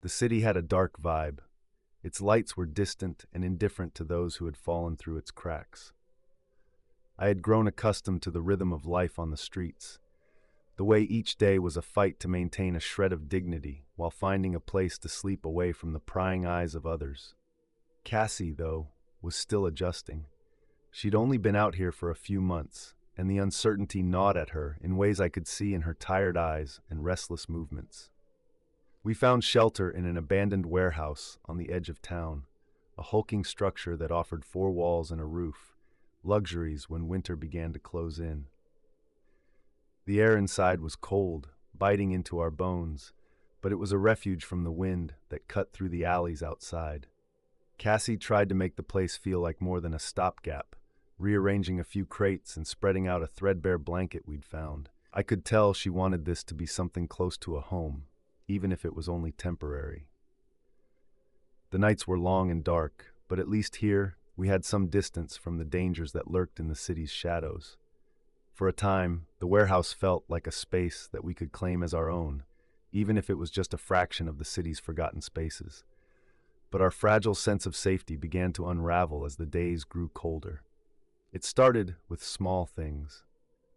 The city had a dark vibe. Its lights were distant and indifferent to those who had fallen through its cracks. I had grown accustomed to the rhythm of life on the streets, the way each day was a fight to maintain a shred of dignity while finding a place to sleep away from the prying eyes of others. Cassie, though, was still adjusting. She'd only been out here for a few months, and the uncertainty gnawed at her in ways I could see in her tired eyes and restless movements. We found shelter in an abandoned warehouse on the edge of town, a hulking structure that offered 4 walls and a roof, luxuries when winter began to close in. The air inside was cold, biting into our bones, but it was a refuge from the wind that cut through the alleys outside. Cassie tried to make the place feel like more than a stopgap, rearranging a few crates and spreading out a threadbare blanket we'd found. I could tell she wanted this to be something close to a home, even if it was only temporary. The nights were long and dark, but at least here we had some distance from the dangers that lurked in the city's shadows. For a time, the warehouse felt like a space that we could claim as our own, even if it was just a fraction of the city's forgotten spaces. But our fragile sense of safety began to unravel as the days grew colder. It started with small things.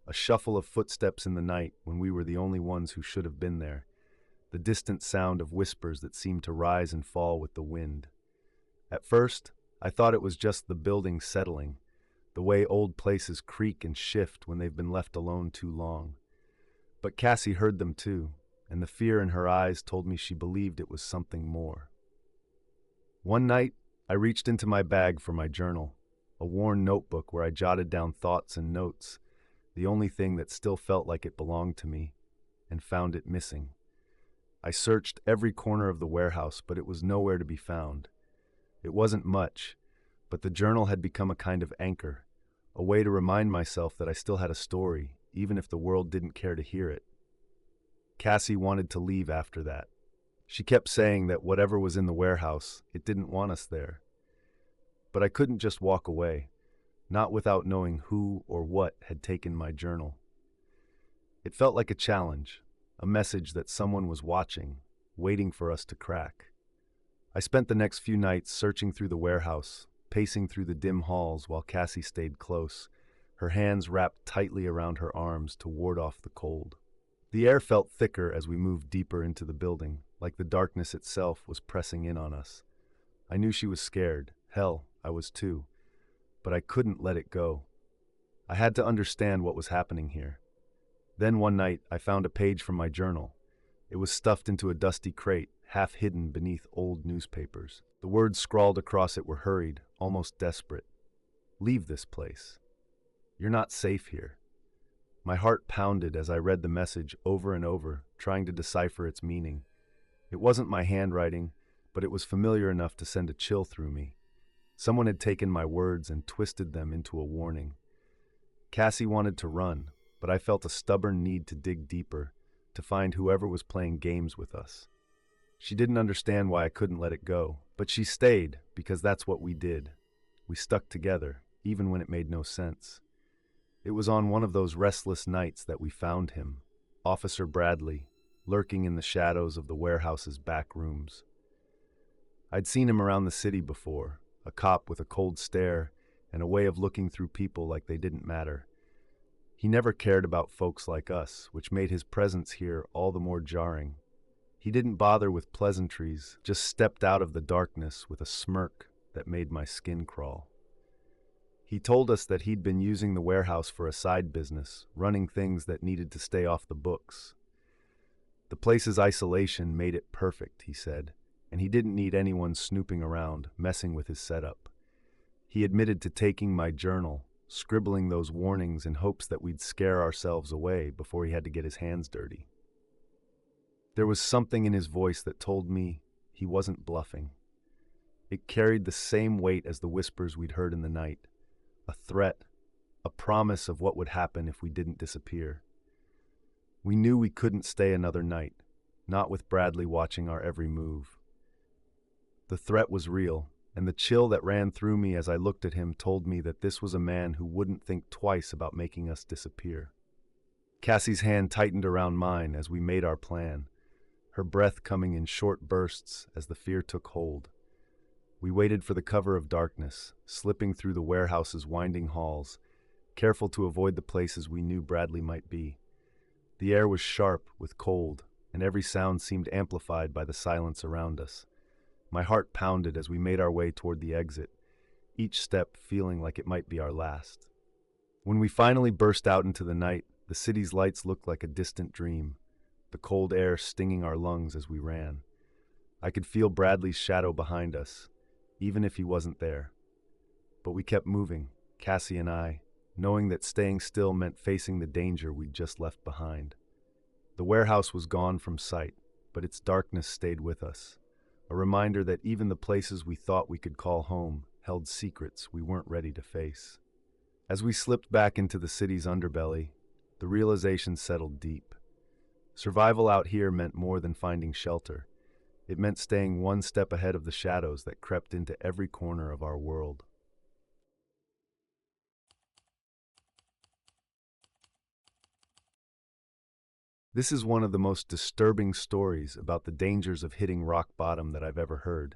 A shuffle of footsteps in the night when we were the only ones who should have been there. The distant sound of whispers that seemed to rise and fall with the wind. At first, I thought it was just the building settling, the way old places creak and shift when they've been left alone too long. But Cassie heard them too, and the fear in her eyes told me she believed it was something more. One night, I reached into my bag for my journal, a worn notebook where I jotted down thoughts and notes, the only thing that still felt like it belonged to me, and found it missing. I searched every corner of the warehouse, but it was nowhere to be found. It wasn't much, but the journal had become a kind of anchor, a way to remind myself that I still had a story, even if the world didn't care to hear it. Cassie wanted to leave after that. She kept saying that whatever was in the warehouse, it didn't want us there. But I couldn't just walk away, not without knowing who or what had taken my journal. It felt like a challenge, a message that someone was watching, waiting for us to crack. I spent the next few nights searching through the warehouse, pacing through the dim halls while Cassie stayed close, her hands wrapped tightly around her arms to ward off the cold. The air felt thicker as we moved deeper into the building, like the darkness itself was pressing in on us. I knew she was scared. Hell, I was too. But I couldn't let it go. I had to understand what was happening here. Then one night, I found a page from my journal. It was stuffed into a dusty crate, half hidden beneath old newspapers. The words scrawled across it were hurried, almost desperate. "Leave this place. You're not safe here." My heart pounded as I read the message over and over, trying to decipher its meaning. It wasn't my handwriting, but it was familiar enough to send a chill through me. Someone had taken my words and twisted them into a warning. Cassie wanted to run, but I felt a stubborn need to dig deeper, to find whoever was playing games with us. She didn't understand why I couldn't let it go, but she stayed because that's what we did. We stuck together, even when it made no sense. It was on one of those restless nights that we found him, Officer Bradley, lurking in the shadows of the warehouse's back rooms. I'd seen him around the city before, a cop with a cold stare and a way of looking through people like they didn't matter. He never cared about folks like us, which made his presence here all the more jarring. He didn't bother with pleasantries, just stepped out of the darkness with a smirk that made my skin crawl. He told us that he'd been using the warehouse for a side business, running things that needed to stay off the books. The place's isolation made it perfect, he said, and he didn't need anyone snooping around, messing with his setup. He admitted to taking my journal, scribbling those warnings in hopes that we'd scare ourselves away before he had to get his hands dirty. There was something in his voice that told me he wasn't bluffing. It carried the same weight as the whispers we'd heard in the night, a threat, a promise of what would happen if we didn't disappear. We knew we couldn't stay another night, not with Bradley watching our every move. The threat was real, and the chill that ran through me as I looked at him told me that this was a man who wouldn't think twice about making us disappear. Cassie's hand tightened around mine as we made our plan. her breath coming in short bursts as the fear took hold. We waited for the cover of darkness, slipping through the warehouse's winding halls, careful to avoid the places we knew Bradley might be. The air was sharp with cold, and every sound seemed amplified by the silence around us. My heart pounded as we made our way toward the exit, each step feeling like it might be our last. When we finally burst out into the night, the city's lights looked like a distant dream, the cold air stinging our lungs as we ran. I could feel Bradley's shadow behind us, even if he wasn't there. But we kept moving, Cassie and I, knowing that staying still meant facing the danger we'd just left behind. The warehouse was gone from sight, but its darkness stayed with us, a reminder that even the places we thought we could call home held secrets we weren't ready to face. As we slipped back into the city's underbelly, the realization settled deep. Survival out here meant more than finding shelter. It meant staying one step ahead of the shadows that crept into every corner of our world. This is one of the most disturbing stories about the dangers of hitting rock bottom that I've ever heard.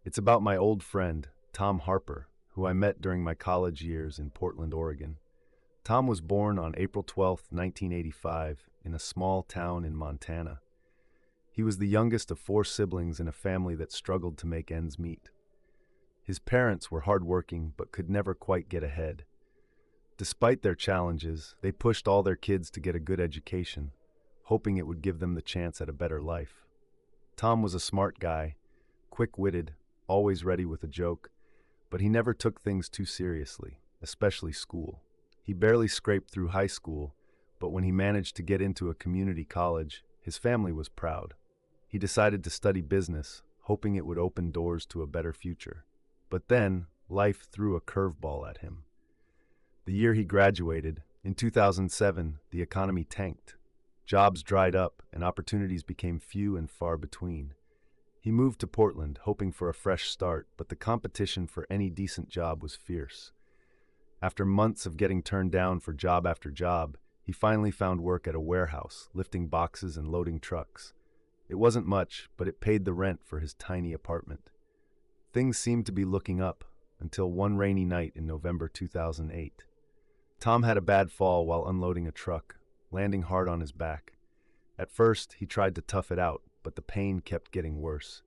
It's about my old friend, Tom Harper, who I met during my college years in Portland, Oregon. Tom was born on April 12, 1985, in a small town in Montana. He was the youngest of 4 siblings in a family that struggled to make ends meet. His parents were hardworking but could never quite get ahead. Despite their challenges, they pushed all their kids to get a good education, hoping it would give them the chance at a better life. Tom was a smart guy, quick-witted, always ready with a joke, but he never took things too seriously, especially school. He barely scraped through high school, but when he managed to get into a community college, his family was proud. He decided to study business, hoping it would open doors to a better future. But then, life threw a curveball at him. The year he graduated, in 2007, the economy tanked. Jobs dried up, and opportunities became few and far between. He moved to Portland, hoping for a fresh start, but the competition for any decent job was fierce. After months of getting turned down for job after job, he finally found work at a warehouse, lifting boxes and loading trucks. It wasn't much, but it paid the rent for his tiny apartment. Things seemed to be looking up, until one rainy night in November 2008. Tom had a bad fall while unloading a truck, landing hard on his back. At first, he tried to tough it out, but the pain kept getting worse.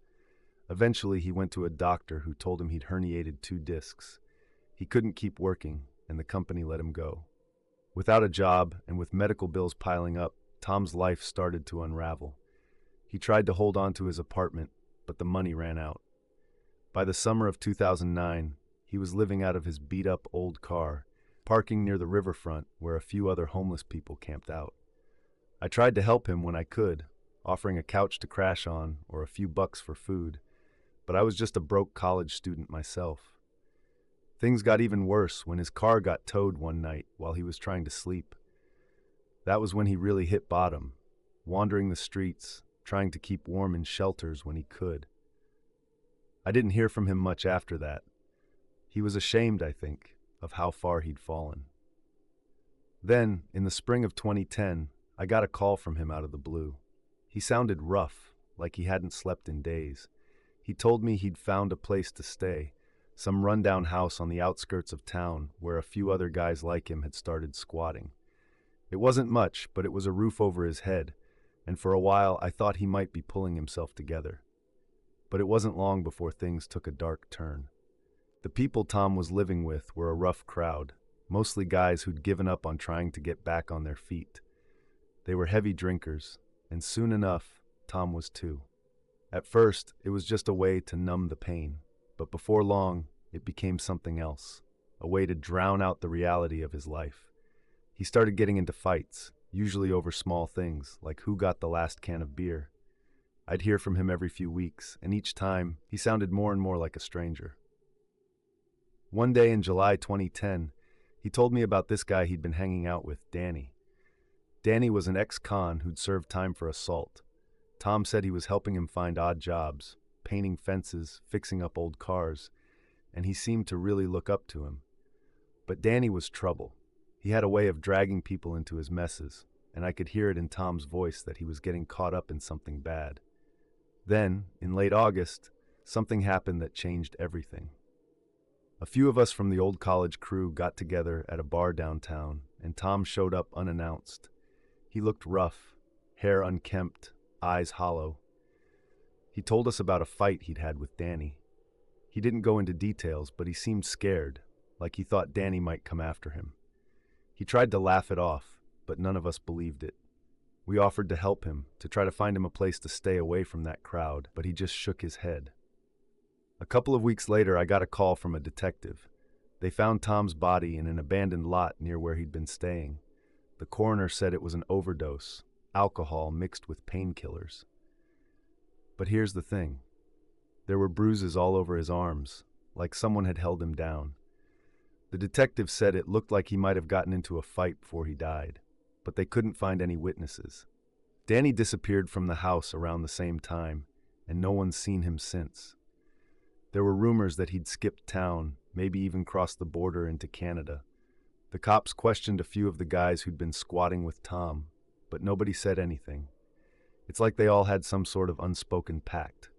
Eventually, he went to a doctor who told him he'd herniated 2 discs. He couldn't keep working, and the company let him go. Without a job, and with medical bills piling up, Tom's life started to unravel. He tried to hold on to his apartment, but the money ran out. By the summer of 2009, he was living out of his beat-up old car, parking near the riverfront where a few other homeless people camped out. I tried to help him when I could, offering a couch to crash on or a few bucks for food, but I was just a broke college student myself. Things got even worse when his car got towed one night while he was trying to sleep. That was when he really hit bottom, wandering the streets, trying to keep warm in shelters when he could. I didn't hear from him much after that. He was ashamed, I think, of how far he'd fallen. Then, in the spring of 2010, I got a call from him out of the blue. He sounded rough, like he hadn't slept in days. He told me he'd found a place to stay, some rundown house on the outskirts of town where a few other guys like him had started squatting. It wasn't much, but it was a roof over his head, and for a while I thought he might be pulling himself together. But it wasn't long before things took a dark turn. The people Tom was living with were a rough crowd, mostly guys who'd given up on trying to get back on their feet. They were heavy drinkers, and soon enough, Tom was too. At first, it was just a way to numb the pain, but before long, it became something else, a way to drown out the reality of his life. He started getting into fights, usually over small things, like who got the last can of beer. I'd hear from him every few weeks, and each time, he sounded more and more like a stranger. One day in July 2010, he told me about this guy he'd been hanging out with, Danny. Danny was an ex-con who'd served time for assault. Tom said he was helping him find odd jobs, painting fences, fixing up old cars, and he seemed to really look up to him. But Danny was trouble. He had a way of dragging people into his messes, and I could hear it in Tom's voice that he was getting caught up in something bad. Then, in late August, something happened that changed everything. A few of us from the old college crew got together at a bar downtown, and Tom showed up unannounced. He looked rough, hair unkempt, eyes hollow. He told us about a fight he'd had with Danny. He didn't go into details, but he seemed scared, like he thought Danny might come after him. He tried to laugh it off, but none of us believed it. We offered to help him, to try to find him a place to stay away from that crowd, but he just shook his head. A couple of weeks later, I got a call from a detective. They found Tom's body in an abandoned lot near where he'd been staying. The coroner said it was an overdose, alcohol mixed with painkillers. But here's the thing. There were bruises all over his arms, like someone had held him down. The detective said it looked like he might have gotten into a fight before he died, but they couldn't find any witnesses. Danny disappeared from the house around the same time, and no one's seen him since. There were rumors that he'd skipped town, maybe even crossed the border into Canada. The cops questioned a few of the guys who'd been squatting with Tom, but nobody said anything. It's like they all had some sort of unspoken pact.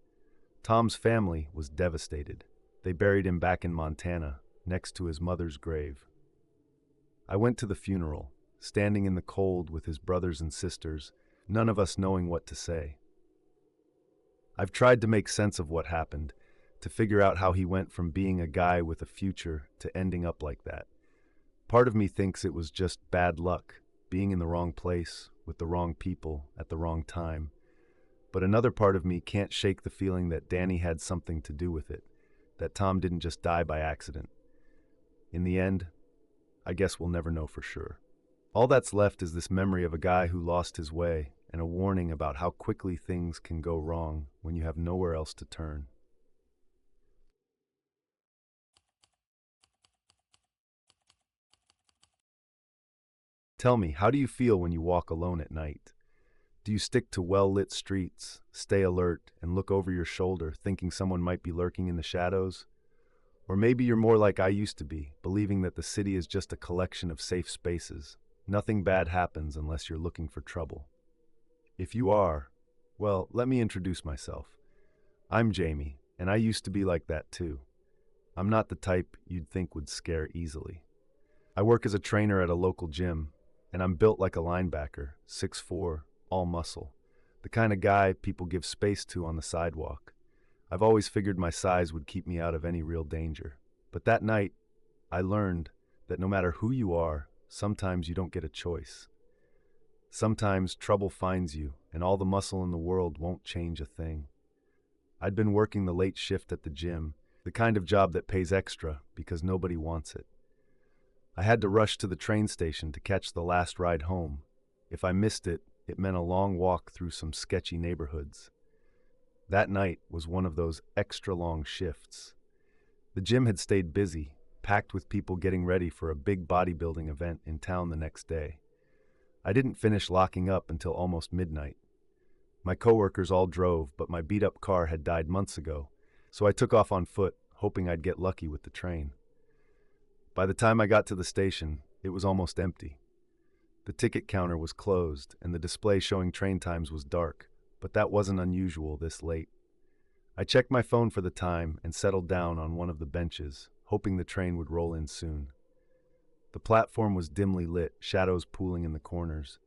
Tom's family was devastated. They buried him back in Montana, next to his mother's grave. I went to the funeral, standing in the cold with his brothers and sisters, none of us knowing what to say. I've tried to make sense of what happened, to figure out how he went from being a guy with a future to ending up like that. Part of me thinks it was just bad luck, being in the wrong place, with the wrong people, at the wrong time. But another part of me can't shake the feeling that Danny had something to do with it, that Tom didn't just die by accident. In the end, I guess we'll never know for sure. All that's left is this memory of a guy who lost his way, and a warning about how quickly things can go wrong when you have nowhere else to turn. Tell me, how do you feel when you walk alone at night? Do you stick to well-lit streets, stay alert, and look over your shoulder, thinking someone might be lurking in the shadows? Or maybe you're more like I used to be, believing that the city is just a collection of safe spaces. Nothing bad happens unless you're looking for trouble. If you are, well, let me introduce myself. I'm Jamie, and I used to be like that too. I'm not the type you'd think would scare easily. I work as a trainer at a local gym, and I'm built like a linebacker, 6'4", all muscle. The kind of guy people give space to on the sidewalk. I've always figured my size would keep me out of any real danger. But that night, I learned that no matter who you are, sometimes you don't get a choice. Sometimes trouble finds you, and all the muscle in the world won't change a thing. I'd been working the late shift at the gym, the kind of job that pays extra because nobody wants it. I had to rush to the train station to catch the last ride home. If I missed it, it meant a long walk through some sketchy neighborhoods. That night was one of those extra long shifts. The gym had stayed busy, packed with people getting ready for a big bodybuilding event in town the next day. I didn't finish locking up until almost midnight. My coworkers all drove, but my beat-up car had died months ago, so I took off on foot, hoping I'd get lucky with the train. By the time I got to the station, it was almost empty. The ticket counter was closed, and the display showing train times was dark, but that wasn't unusual this late. I checked my phone for the time and settled down on one of the benches, hoping the train would roll in soon. The platform was dimly lit, shadows pooling in the corners.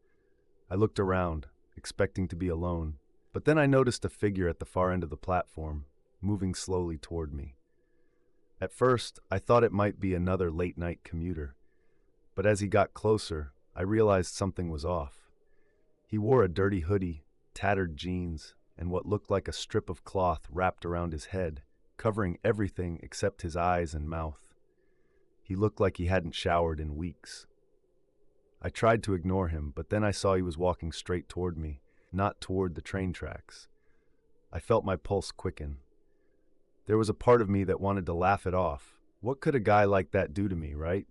I looked around, expecting to be alone, but then I noticed a figure at the far end of the platform, moving slowly toward me. At first, I thought it might be another late-night commuter, but as he got closer, I realized something was off. He wore a dirty hoodie, tattered jeans, and what looked like a strip of cloth wrapped around his head, covering everything except his eyes and mouth. He looked like he hadn't showered in weeks. I tried to ignore him, but then I saw he was walking straight toward me, not toward the train tracks. I felt my pulse quicken. There was a part of me that wanted to laugh it off. What could a guy like that do to me, right?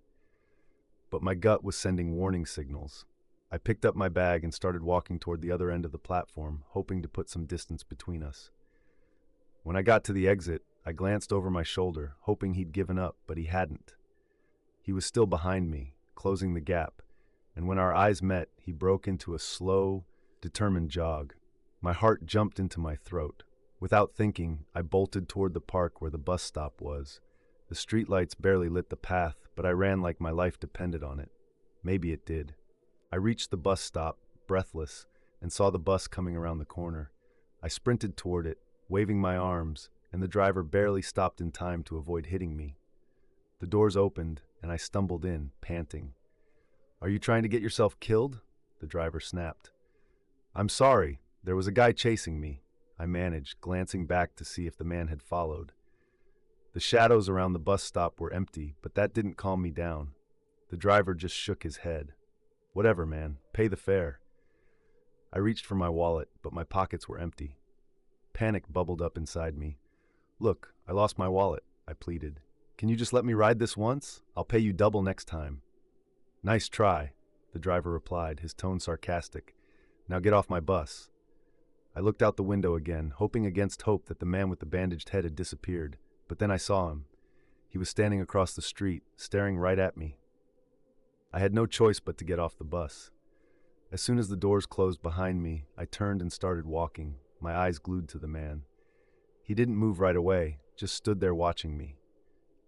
But my gut was sending warning signals. I picked up my bag and started walking toward the other end of the platform, hoping to put some distance between us. When I got to the exit, I glanced over my shoulder, hoping he'd given up, but he hadn't. He was still behind me, closing the gap, and when our eyes met, he broke into a slow, determined jog. My heart jumped into my throat. Without thinking, I bolted toward the park where the bus stop was. The streetlights barely lit the path, but I ran like my life depended on it. Maybe it did. I reached the bus stop, breathless, and saw the bus coming around the corner. I sprinted toward it, waving my arms, and the driver barely stopped in time to avoid hitting me. The doors opened, and I stumbled in, panting. "Are you trying to get yourself killed?" the driver snapped. "I'm sorry. There was a guy chasing me," I managed, glancing back to see if the man had followed. The shadows around the bus stop were empty, but that didn't calm me down. The driver just shook his head. "Whatever, man. Pay the fare." I reached for my wallet, but my pockets were empty. Panic bubbled up inside me. "Look, I lost my wallet," I pleaded. "Can you just let me ride this once? I'll pay you double next time." "Nice try," the driver replied, his tone sarcastic. "Now get off my bus." I looked out the window again, hoping against hope that the man with the bandaged head had disappeared, but then I saw him. He was standing across the street, staring right at me. I had no choice but to get off the bus. As soon as the doors closed behind me, I turned and started walking, my eyes glued to the man. He didn't move right away, just stood there watching me.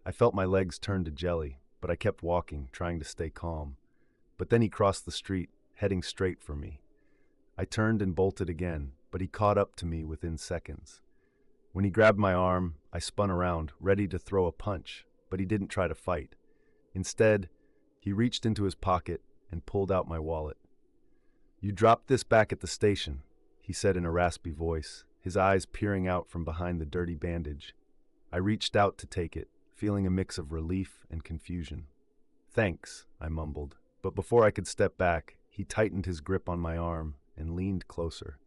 I felt my legs turn to jelly, but I kept walking, trying to stay calm. But then he crossed the street, heading straight for me. I turned and bolted again, but he caught up to me within seconds. When he grabbed my arm, I spun around, ready to throw a punch, but he didn't try to fight. Instead, he reached into his pocket and pulled out my wallet. "You dropped this back at the station," he said in a raspy voice, his eyes peering out from behind the dirty bandage. I reached out to take it, feeling a mix of relief and confusion. "Thanks," I mumbled, but before I could step back, he tightened his grip on my arm and leaned closer.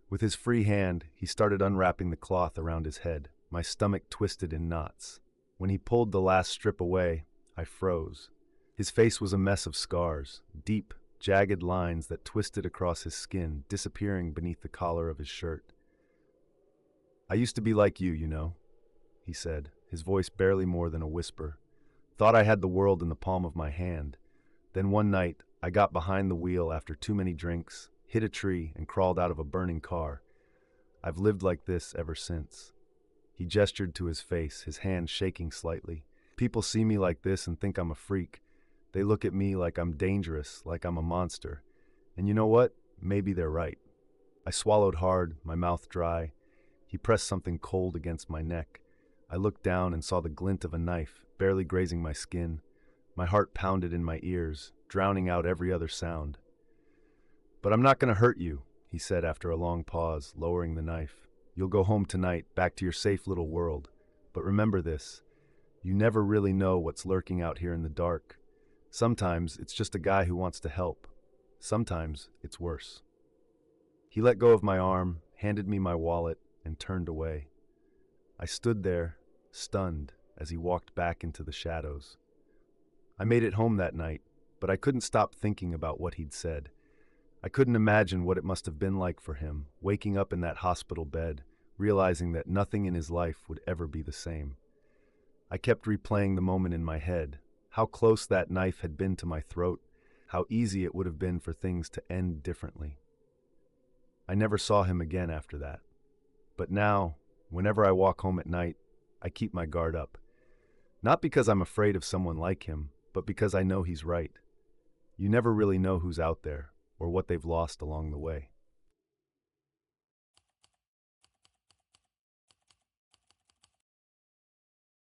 With his free hand, he started unwrapping the cloth around his head. My stomach twisted in knots. When he pulled the last strip away, I froze. His face was a mess of scars, deep, jagged lines that twisted across his skin, disappearing beneath the collar of his shirt. "I used to be like you know," he said, his voice barely more than a whisper. "Thought I had the world in the palm of my hand. Then one night, I got behind the wheel after too many drinks, hit a tree, and crawled out of a burning car. I've lived like this ever since." He gestured to his face, his hand shaking slightly. "People see me like this and think I'm a freak. They look at me like I'm dangerous, like I'm a monster. And you know what? Maybe they're right." I swallowed hard, my mouth dry. He pressed something cold against my neck. I looked down and saw the glint of a knife, barely grazing my skin. My heart pounded in my ears, drowning out every other sound. "But I'm not going to hurt you," he said after a long pause, lowering the knife. "You'll go home tonight, back to your safe little world. But remember this, you never really know what's lurking out here in the dark. Sometimes it's just a guy who wants to help. Sometimes it's worse." He let go of my arm, handed me my wallet, and turned away. I stood there, stunned, as he walked back into the shadows. I made it home that night, but I couldn't stop thinking about what he'd said. I couldn't imagine what it must have been like for him, waking up in that hospital bed, realizing that nothing in his life would ever be the same. I kept replaying the moment in my head, how close that knife had been to my throat, how easy it would have been for things to end differently. I never saw him again after that. But now, whenever I walk home at night, I keep my guard up. Not because I'm afraid of someone like him, but because I know he's right. You never really know who's out there, or what they've lost along the way.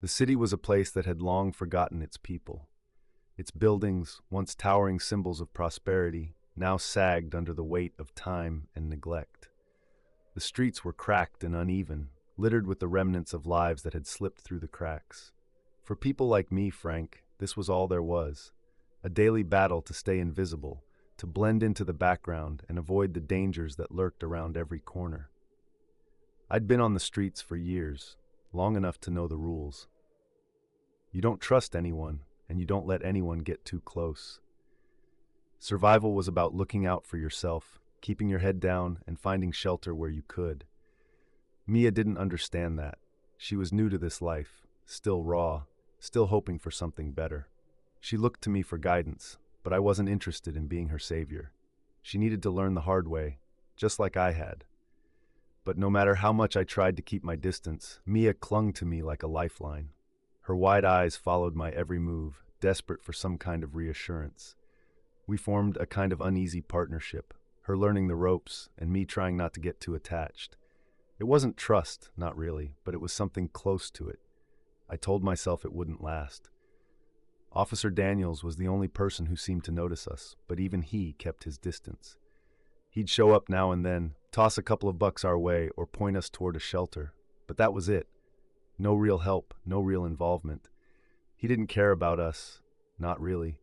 The city was a place that had long forgotten its people. Its buildings, once towering symbols of prosperity, now sagged under the weight of time and neglect. The streets were cracked and uneven, littered with the remnants of lives that had slipped through the cracks. For people like me, Frank, this was all there was. A daily battle to stay invisible, to blend into the background and avoid the dangers that lurked around every corner. I'd been on the streets for years, long enough to know the rules. You don't trust anyone, and you don't let anyone get too close. Survival was about looking out for yourself, keeping your head down, and finding shelter where you could. Mia didn't understand that. She was new to this life, still raw, still hoping for something better. She looked to me for guidance, but I wasn't interested in being her savior. She needed to learn the hard way, just like I had. But no matter how much I tried to keep my distance, Mia clung to me like a lifeline. Her wide eyes followed my every move, desperate for some kind of reassurance. We formed a kind of uneasy partnership, her learning the ropes and me trying not to get too attached. It wasn't trust, not really, but it was something close to it. I told myself it wouldn't last. Officer Daniels was the only person who seemed to notice us, but even he kept his distance. He'd show up now and then, toss a couple of bucks our way, or point us toward a shelter, but that was it. No real help, no real involvement. He didn't care about us, not really.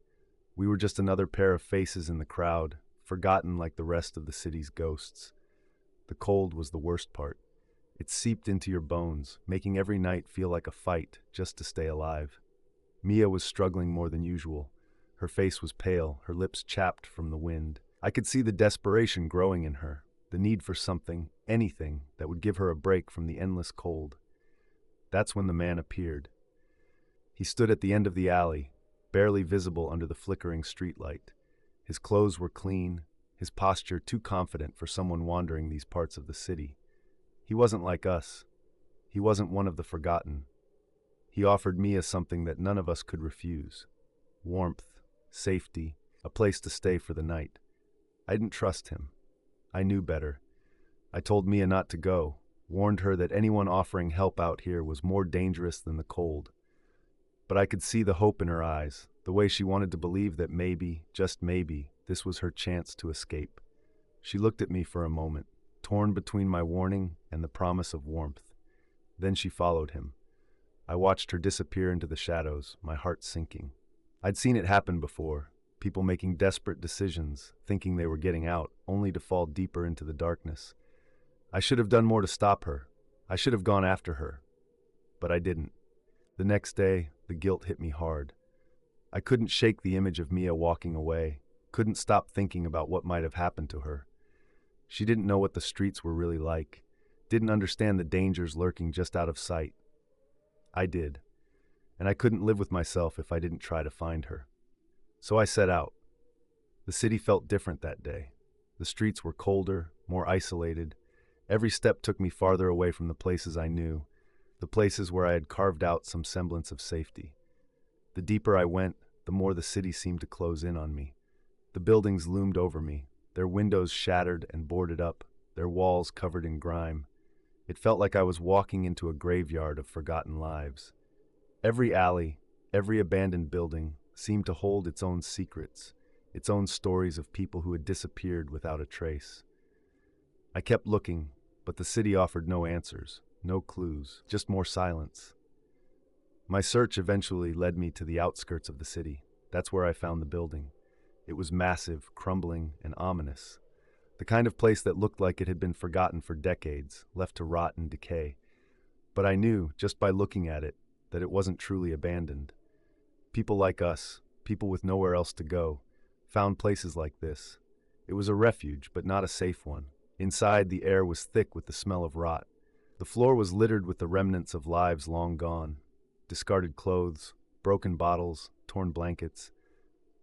We were just another pair of faces in the crowd, forgotten like the rest of the city's ghosts. The cold was the worst part. It seeped into your bones, making every night feel like a fight just to stay alive. Mia was struggling more than usual. Her face was pale, her lips chapped from the wind. I could see the desperation growing in her, the need for something, anything, that would give her a break from the endless cold. That's when the man appeared. He stood at the end of the alley, barely visible under the flickering streetlight. His clothes were clean, his posture too confident for someone wandering these parts of the city. He wasn't like us. He wasn't one of the forgotten. He offered Mia something that none of us could refuse. Warmth, safety, a place to stay for the night. I didn't trust him. I knew better. I told Mia not to go, warned her that anyone offering help out here was more dangerous than the cold. But I could see the hope in her eyes, the way she wanted to believe that maybe, just maybe, this was her chance to escape. She looked at me for a moment, torn between my warning and the promise of warmth. Then she followed him. I watched her disappear into the shadows, my heart sinking. I'd seen it happen before, people making desperate decisions, thinking they were getting out, only to fall deeper into the darkness. I should have done more to stop her. I should have gone after her. But I didn't. The next day, the guilt hit me hard. I couldn't shake the image of Mia walking away, couldn't stop thinking about what might have happened to her. She didn't know what the streets were really like, didn't understand the dangers lurking just out of sight. I did, and I couldn't live with myself if I didn't try to find her. So I set out. The city felt different that day. The streets were colder, more isolated. Every step took me farther away from the places I knew, the places where I had carved out some semblance of safety. The deeper I went, the more the city seemed to close in on me. The buildings loomed over me, their windows shattered and boarded up, their walls covered in grime. It felt like I was walking into a graveyard of forgotten lives. Every alley, every abandoned building seemed to hold its own secrets, its own stories of people who had disappeared without a trace. I kept looking, but the city offered no answers, no clues, just more silence. My search eventually led me to the outskirts of the city. That's where I found the building. It was massive, crumbling, and ominous. The kind of place that looked like it had been forgotten for decades, left to rot and decay. But I knew, just by looking at it, that it wasn't truly abandoned. People like us, people with nowhere else to go, found places like this. It was a refuge, but not a safe one. Inside, the air was thick with the smell of rot. The floor was littered with the remnants of lives long gone. Discarded clothes, broken bottles, torn blankets.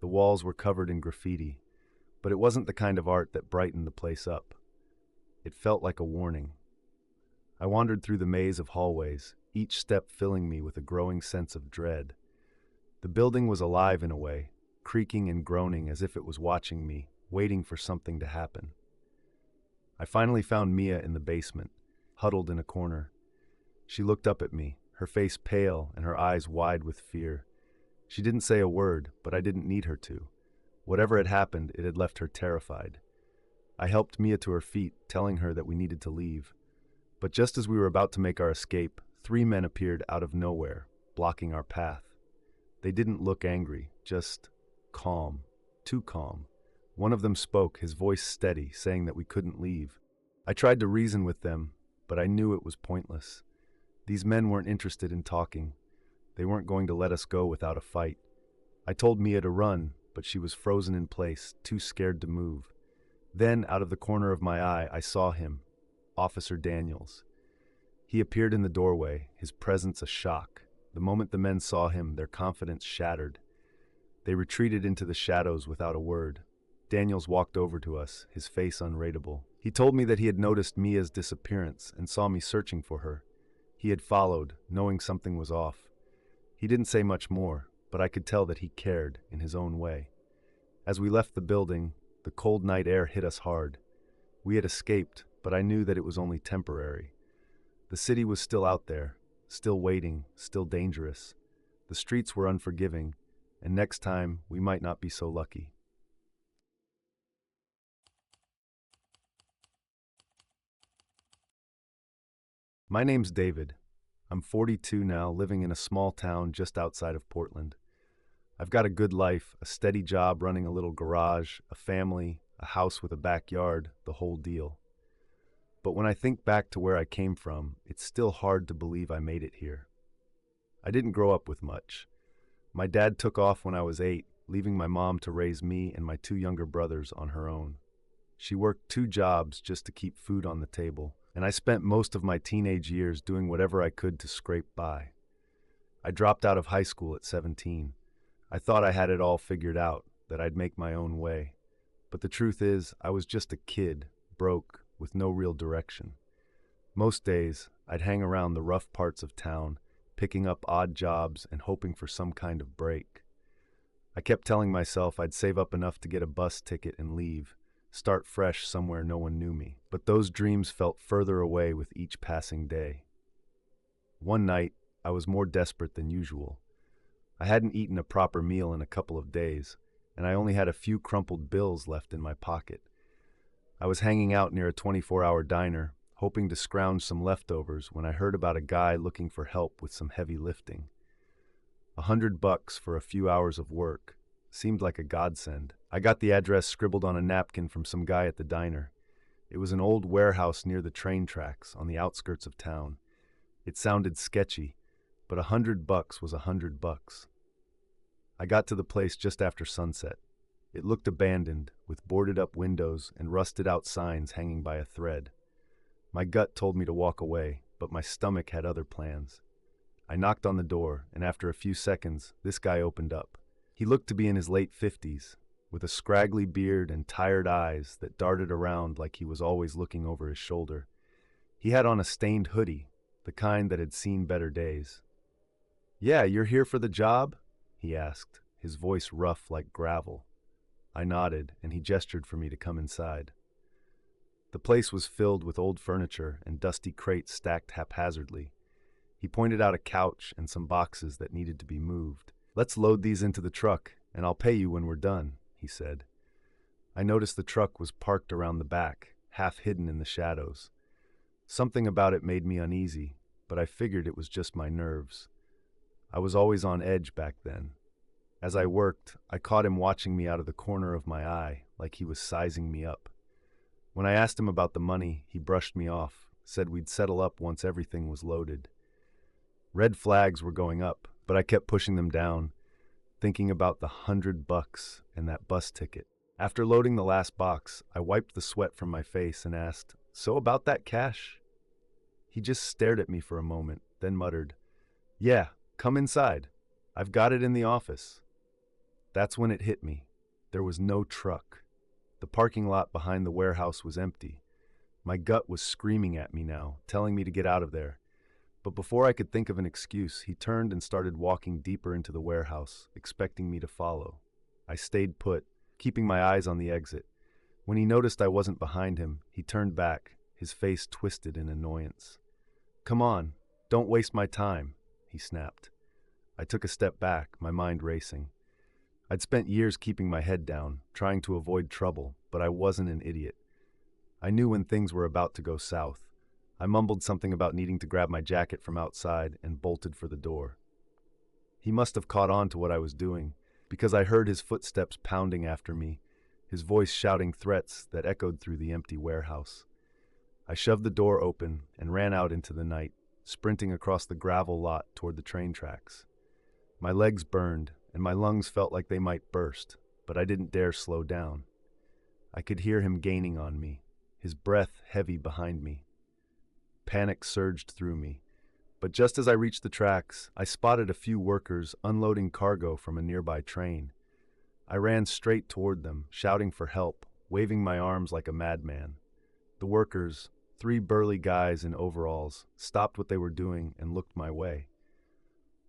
The walls were covered in graffiti, but it wasn't the kind of art that brightened the place up. It felt like a warning. I wandered through the maze of hallways, each step filling me with a growing sense of dread. The building was alive in a way, creaking and groaning as if it was watching me, waiting for something to happen. I finally found Mia in the basement, huddled in a corner. She looked up at me, her face pale and her eyes wide with fear. She didn't say a word, but I didn't need her to. Whatever had happened, it had left her terrified. I helped Mia to her feet, telling her that we needed to leave. But just as we were about to make our escape, 3 men appeared out of nowhere, blocking our path. They didn't look angry, just calm, too calm. One of them spoke, his voice steady, saying that we couldn't leave. I tried to reason with them, but I knew it was pointless. These men weren't interested in talking. They weren't going to let us go without a fight. I told Mia to run, but she was frozen in place, too scared to move. Then, out of the corner of my eye, I saw him, Officer Daniels. He appeared in the doorway, his presence a shock. The moment the men saw him, their confidence shattered. They retreated into the shadows without a word. Daniels walked over to us, his face unreadable. He told me that he had noticed Mia's disappearance and saw me searching for her. He had followed, knowing something was off. He didn't say much more, but I could tell that he cared in his own way. As we left the building, the cold night air hit us hard. We had escaped, but I knew that it was only temporary. The city was still out there, still waiting, still dangerous. The streets were unforgiving, and next time we might not be so lucky. My name's David. I'm 42 now, living in a small town just outside of Portland. I've got a good life, a steady job running a little garage, a family, a house with a backyard, the whole deal. But when I think back to where I came from, it's still hard to believe I made it here. I didn't grow up with much. My dad took off when I was 8, leaving my mom to raise me and my 2 younger brothers on her own. She worked 2 jobs just to keep food on the table, and I spent most of my teenage years doing whatever I could to scrape by. I dropped out of high school at 17. I thought I had it all figured out, that I'd make my own way. But the truth is, I was just a kid, broke, with no real direction. Most days, I'd hang around the rough parts of town, picking up odd jobs and hoping for some kind of break. I kept telling myself I'd save up enough to get a bus ticket and leave, start fresh somewhere no one knew me. But those dreams felt further away with each passing day. One night, I was more desperate than usual. I hadn't eaten a proper meal in a couple of days, and I only had a few crumpled bills left in my pocket. I was hanging out near a 24-hour diner, hoping to scrounge some leftovers when I heard about a guy looking for help with some heavy lifting. $100 for a few hours of work seemed like a godsend. I got the address scribbled on a napkin from some guy at the diner. It was an old warehouse near the train tracks on the outskirts of town. It sounded sketchy, but $100 was $100. I got to the place just after sunset. It looked abandoned, with boarded-up windows and rusted-out signs hanging by a thread. My gut told me to walk away, but my stomach had other plans. I knocked on the door, and after a few seconds, this guy opened up. He looked to be in his late 50s, with a scraggly beard and tired eyes that darted around like he was always looking over his shoulder. He had on a stained hoodie, the kind that had seen better days. "Yeah, you're here for the job?" he asked, his voice rough like gravel. I nodded, and he gestured for me to come inside. The place was filled with old furniture and dusty crates stacked haphazardly. He pointed out a couch and some boxes that needed to be moved. "Let's load these into the truck, and I'll pay you when we're done," he said. I noticed the truck was parked around the back, half hidden in the shadows. Something about it made me uneasy, but I figured it was just my nerves. I was always on edge back then. As I worked, I caught him watching me out of the corner of my eye, like he was sizing me up. When I asked him about the money, he brushed me off, said we'd settle up once everything was loaded. Red flags were going up, but I kept pushing them down, thinking about the $100 and that bus ticket. After loading the last box, I wiped the sweat from my face and asked, "So about that cash?" He just stared at me for a moment, then muttered, "Yeah, come inside. I've got it in the office." That's when it hit me. There was no truck. The parking lot behind the warehouse was empty. My gut was screaming at me now, telling me to get out of there. But before I could think of an excuse, he turned and started walking deeper into the warehouse, expecting me to follow. I stayed put, keeping my eyes on the exit. When he noticed I wasn't behind him, he turned back, his face twisted in annoyance. "Come on, don't waste my time," he snapped. I took a step back, my mind racing. I'd spent years keeping my head down, trying to avoid trouble, but I wasn't an idiot. I knew when things were about to go south. I mumbled something about needing to grab my jacket from outside and bolted for the door. He must have caught on to what I was doing, because I heard his footsteps pounding after me, his voice shouting threats that echoed through the empty warehouse. I shoved the door open and ran out into the night, sprinting across the gravel lot toward the train tracks. My legs burned, and my lungs felt like they might burst, but I didn't dare slow down. I could hear him gaining on me, his breath heavy behind me. Panic surged through me, but just as I reached the tracks, I spotted a few workers unloading cargo from a nearby train. I ran straight toward them, shouting for help, waving my arms like a madman. The workers, three burly guys in overalls, stopped what they were doing and looked my way.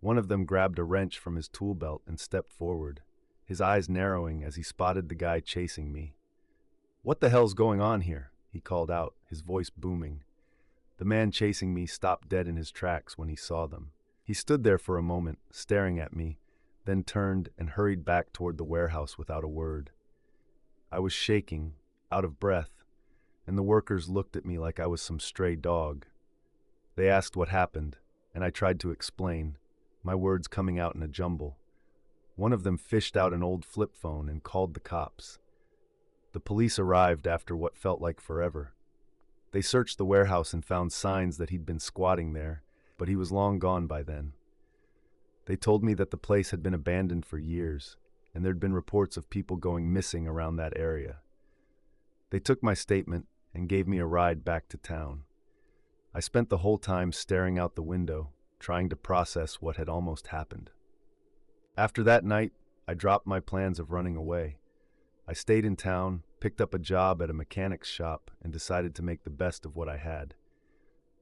One of them grabbed a wrench from his tool belt and stepped forward, his eyes narrowing as he spotted the guy chasing me. "What the hell's going on here?" he called out, his voice booming. The man chasing me stopped dead in his tracks when he saw them. He stood there for a moment, staring at me, then turned and hurried back toward the warehouse without a word. I was shaking, out of breath, and the workers looked at me like I was some stray dog. They asked what happened, and I tried to explain, my words coming out in a jumble. One of them fished out an old flip phone and called the cops. The police arrived after what felt like forever. They searched the warehouse and found signs that he'd been squatting there, but he was long gone by then. They told me that the place had been abandoned for years, and there'd been reports of people going missing around that area. They took my statement and gave me a ride back to town. I spent the whole time staring out the window, trying to process what had almost happened. After that night, I dropped my plans of running away. I stayed in town, picked up a job at a mechanic's shop, and decided to make the best of what I had.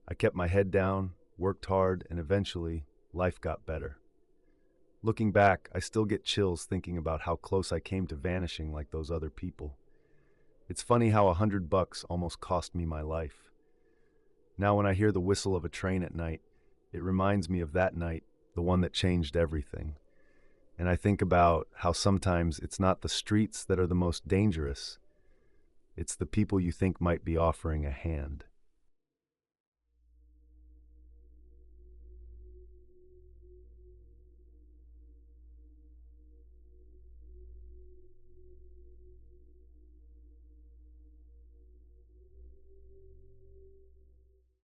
I kept my head down, worked hard, and eventually, life got better. Looking back, I still get chills thinking about how close I came to vanishing like those other people. It's funny how $100 almost cost me my life. Now when I hear the whistle of a train at night, it reminds me of that night, the one that changed everything. And I think about how sometimes it's not the streets that are the most dangerous. It's the people you think might be offering a hand.